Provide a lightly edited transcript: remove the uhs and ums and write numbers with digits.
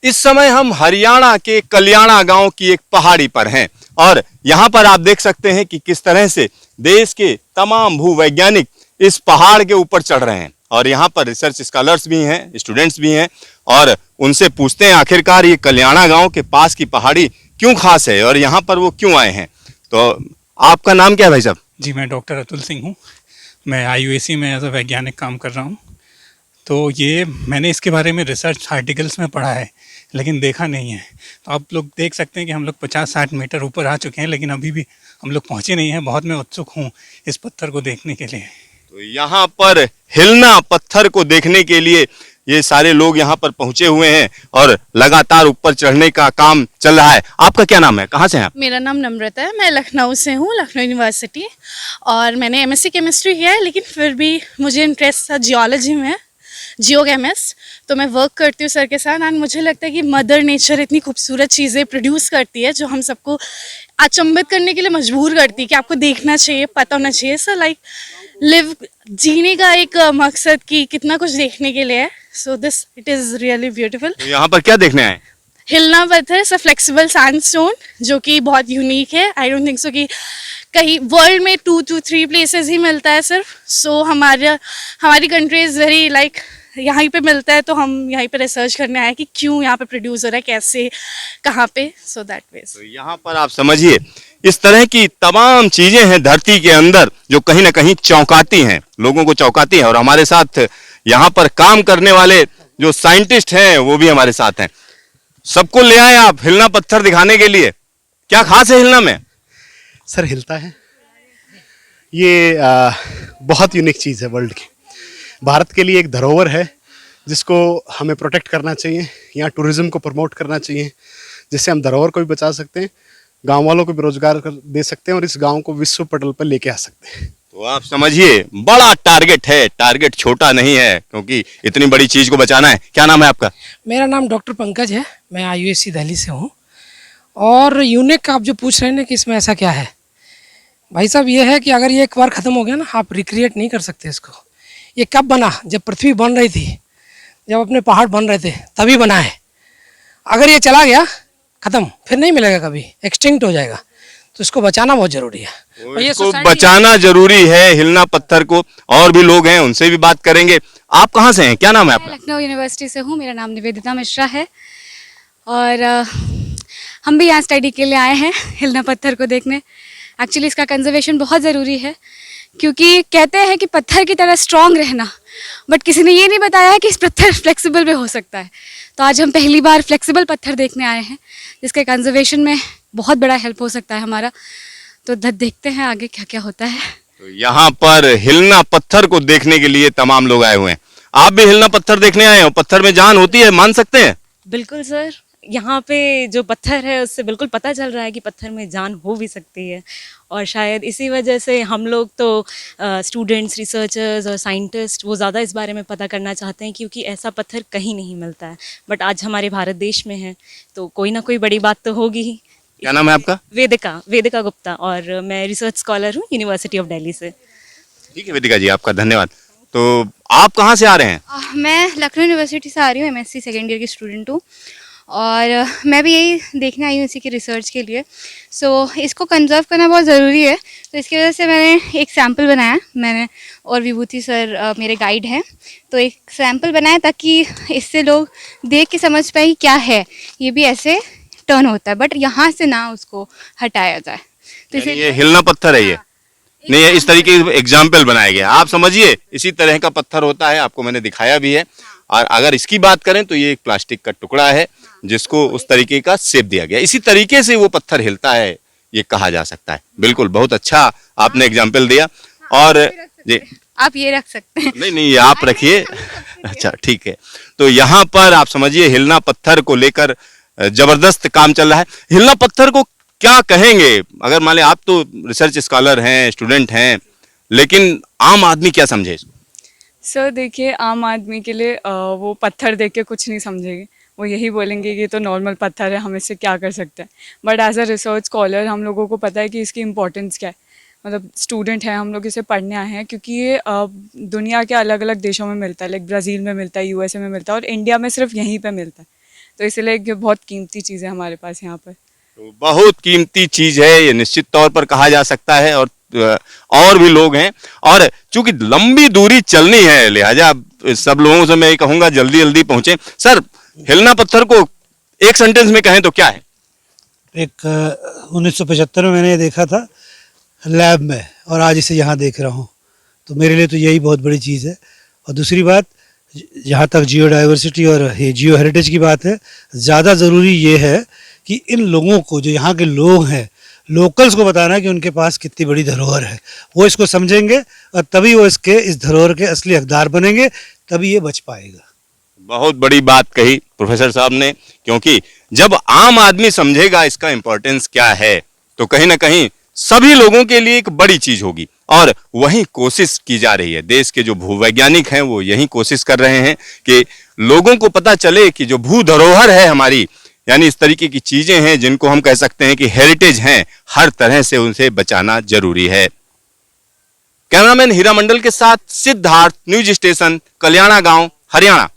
इस समय हम हरियाणा के कल्याणा गांव की एक पहाड़ी पर हैं और यहां पर आप देख सकते हैं कि किस तरह से देश के तमाम भूवैज्ञानिक इस पहाड़ के ऊपर चढ़ रहे हैं और यहां पर रिसर्च स्कॉलर्स भी हैं, स्टूडेंट्स भी हैं और उनसे पूछते हैं आखिरकार ये कल्याणा गांव के पास की पहाड़ी क्यों खास है और यहाँ पर वो क्यों आए हैं। तो आपका नाम क्या है भाई साहब? जी, मैं डॉक्टर अतुल सिंह हूँ। मैं आईयूएसी में एज अ वैज्ञानिक काम कर रहा हूँ। तो ये मैंने इसके बारे में रिसर्च आर्टिकल्स में पढ़ा है लेकिन देखा नहीं है। तो आप लोग देख सकते हैं कि हम लोग 50-60 मीटर ऊपर आ चुके हैं लेकिन अभी भी हम लोग पहुँचे नहीं हैं। बहुत मैं उत्सुक हूँ इस पत्थर को देखने के लिए। तो यहाँ पर हिलना पत्थर को देखने के लिए ये सारे लोग यहाँ पर पहुंचे हुए हैं और लगातार ऊपर चढ़ने का काम चल रहा है। आपका क्या नाम है, कहाँ से हैं आप? मेरा नाम नम्रता है, मैं लखनऊ से हूँ, लखनऊ यूनिवर्सिटी। और मैंने एमएससी केमिस्ट्री किया है लेकिन फिर भी मुझे इंटरेस्ट था जियोलॉजी में, जियोकेमिस्ट। तो मैं वर्क करती हूँ सर के साथ एंड मुझे लगता है कि मदर नेचर इतनी खूबसूरत चीज़ें प्रोड्यूस करती है जो हम सबको अचंभित करने के लिए मजबूर करती है कि आपको देखना चाहिए, पता होना चाहिए। सर लाइक लिव जीने का एक मकसद कि कितना कुछ देखने के लिए है। So this it is really beautiful. तो यहाँ पर क्या देखने आए? हिलना पत्थर सा फ्लेक्सिबल सैंडस्टोन जो कि बहुत यूनिक है। आई डोंट थिंक सो कि कहीं वर्ल्ड में 2 to 3 प्लेसेस ही मिलता है सिर्फ। सो हमारी कंट्री इज़ वेरी लाइक यहीं पे मिलता है तो हम यहीं पे रिसर्च करने आए कि क्यों यहाँ पे प्रोड्यूस हो रहा है, कैसे, कहाँ पे। So that way. तो यहाँ पर आप समझिए इस तरह की तमाम चीजें हैं धरती के अंदर जो कहीं ना कहीं चौंकाती हैं, लोगों को चौंकाती हैं। और हमारे साथ यहाँ पर काम करने वाले जो साइंटिस्ट हैं वो भी हमारे साथ हैं। सबको ले आए आप हिलना पत्थर दिखाने के लिए। क्या खास है हिलना में? सर हिलता है ये बहुत यूनिक चीज़ है वर्ल्ड की। भारत के लिए एक धरोहर है जिसको हमें प्रोटेक्ट करना चाहिए। यहाँ टूरिज्म को प्रमोट करना चाहिए जिससे हम धरोहर को भी बचा सकते हैं, गांव वालों को भी रोजगार दे सकते हैं और इस गांव को विश्व पटल पर लेके आ सकते हैं। तो आप समझिए बड़ा टारगेट है, टारगेट छोटा नहीं है क्योंकि इतनी बड़ी चीज को बचाना है। क्या नाम है आपका? मेरा नाम डॉक्टर पंकज है, मैं आईयूएसी दिल्ली से हूँ। और यूनिक आप जो पूछ रहे हैं ना कि इसमें ऐसा क्या है, भाई साहब ये है कि अगर ये एक बार ख़त्म हो गया ना, आप रिक्रिएट नहीं कर सकते इसको। ये कब बना? जब पृथ्वी बन रही थी, जब अपने पहाड़ बन रहे थे तभी बना है। अगर ये चला गया ख़त्म, फिर नहीं मिलेगा, कभी एक्सटिंक्ट हो जाएगा। तो इसको बचाना बहुत ज़रूरी है। और ये इसको बचाना जरूरी है हिलना पत्थर को। और भी लोग हैं उनसे भी बात करेंगे। आप कहाँ से हैं, क्या नाम है मैं आपका? लखनऊ यूनिवर्सिटी से हूँ, मेरा नाम निवेदिता मिश्रा है। और हम भी यहाँ स्टडी के लिए आए हैं हिलना पत्थर को देखने। एक्चुअली इसका कंजर्वेशन बहुत ज़रूरी है क्योंकि कहते हैं कि पत्थर की तरह स्ट्रॉन्ग रहना, बट किसी ने ये नहीं बताया है कि इस पत्थर फ्लेक्सिबल भी हो सकता है। तो आज हम पहली बार फ्लेक्सिबल पत्थर देखने आए हैं जिसके कंजर्वेशन में बहुत बड़ा हेल्प हो सकता है हमारा। तो देखते हैं आगे क्या क्या होता है। तो यहाँ पर हिलना पत्थर को देखने के लिए तमाम लोग आए हुए हैं। आप भी हिलना पत्थर देखने आए हो? पत्थर में जान होती है, मान सकते हैं? बिल्कुल सर, यहाँ पे जो पत्थर है उससे बिल्कुल पता चल रहा है कि पत्थर में जान हो भी सकती है। और शायद इसी वजह से हम लोग तो स्टूडेंट्स, रिसर्चर्स और साइंटिस्ट वो ज़्यादा इस बारे में पता करना चाहते हैं क्योंकि ऐसा पत्थर कहीं नहीं मिलता है। बट आज हमारे भारत देश में है तो कोई ना कोई बड़ी बात तो होगी ही। क्या नाम है आपका? वेदिका गुप्ता, और मैं रिसर्च स्कॉलर हूँ यूनिवर्सिटी ऑफ दिल्ली से। ठीक है वेदिका जी, आपका धन्यवाद। तो आप कहाँ से आ रहे हैं? मैं लखनऊ यूनिवर्सिटी से आ रही हूँ, एमएससी सेकेंड ईयर की स्टूडेंट हूँ और मैं भी यही देखने आई हूँ इसी की रिसर्च के लिए। सो इसको कंजर्व करना बहुत ज़रूरी है। तो इसकी वजह से मैंने एक सैम्पल बनाया, मैंने और विभूति सर मेरे गाइड हैं, तो एक सैम्पल बनाया ताकि इससे लोग देख के समझ पाए कि क्या है, ये भी ऐसे टर्न होता है बट यहाँ से ना उसको हटाया जाए। तो यानी ये हिलना पत्थर है ये? नहीं, इस तरीके के एग्जाम्पल बनाया गया। आप समझिए इसी तरह का पत्थर होता है, आपको मैंने दिखाया भी है। और अगर इसकी बात करें तो ये एक प्लास्टिक का टुकड़ा है जिसको उस तरीके का शेप दिया गया, इसी तरीके से वो पत्थर हिलता है ये कहा जा सकता है। बिल्कुल, बहुत अच्छा आपने एग्जाम्पल दिया। और जी आप ये रख सकते हैं। नहीं आप रखिए। अच्छा ठीक है। तो यहाँ पर आप समझिए हिलना पत्थर को लेकर जबरदस्त काम चल रहा है। हिलना पत्थर को क्या कहेंगे? अगर मान लें आप तो रिसर्च स्कॉलर हैं, स्टूडेंट हैं, लेकिन आम आदमी क्या समझे इसको? सर देखिए, आम आदमी के लिए वो पत्थर देख के कुछ नहीं समझेंगे, वो यही बोलेंगे कि ये तो नॉर्मल पत्थर है, हम इससे क्या कर सकते हैं। But as a research scholar हम लोगों को पता है कि इसकी इम्पोर्टेंस क्या है। मतलब स्टूडेंट हैं हम लोग, इसे पढ़ने आए हैं क्योंकि ये दुनिया के अलग अलग देशों में मिलता है। लाइक ब्राज़ील में मिलता है, यूएसए में मिलता है और इंडिया में सिर्फ यहीं पे मिलता है। तो इसलिए ये बहुत कीमती चीज़ है हमारे पास यहाँ पर। तो बहुत कीमती चीज है ये, निश्चित तौर पर कहा जा सकता है। और भी लोग हैं, और चूंकि लंबी दूरी चलनी है लिहाजा सब लोगों से मैं कहूंगा जल्दी जल्दी पहुंचे। सर, हिलना पत्थर को एक सेंटेंस में कहें तो क्या है? एक 1975 में मैंने ये देखा था लैब में, और आज इसे यहाँ देख रहा हूँ, तो मेरे लिए तो यही बहुत बड़ी चीज़ है। और दूसरी बात, जहाँ तक जियो डाइवर्सिटी और जियो हेरिटेज की बात है, ज़्यादा ज़रूरी ये है कि इन लोगों को, जो यहाँ के लोग हैं, लोकल्स को बताना कि उनके पास कितनी बड़ी धरोहर है। वो इसको समझेंगे और तभी वो इस धरोहर के असली हकदार बनेंगे, तभी ये बच पाएगा। बहुत बड़ी बात कही प्रोफेसर साहब ने, क्योंकि जब आम आदमी समझेगा इसका इंपॉर्टेंस क्या है तो कहीं ना कहीं सभी लोगों के लिए एक बड़ी चीज होगी। और वही कोशिश की जा रही है, देश के जो भूवैज्ञानिक हैं वो यही कोशिश कर रहे हैं कि लोगों को पता चले कि जो भू धरोहर है हमारी, यानी इस तरीके की चीजें हैं जिनको हम कह सकते हैं कि हेरिटेज हैं, हर तरह से उनसे बचाना जरूरी है। कैमरामैन हीरा मंडल के साथ सिद्धार्थ, न्यूज स्टेशन, कल्याणा गांव, हरियाणा।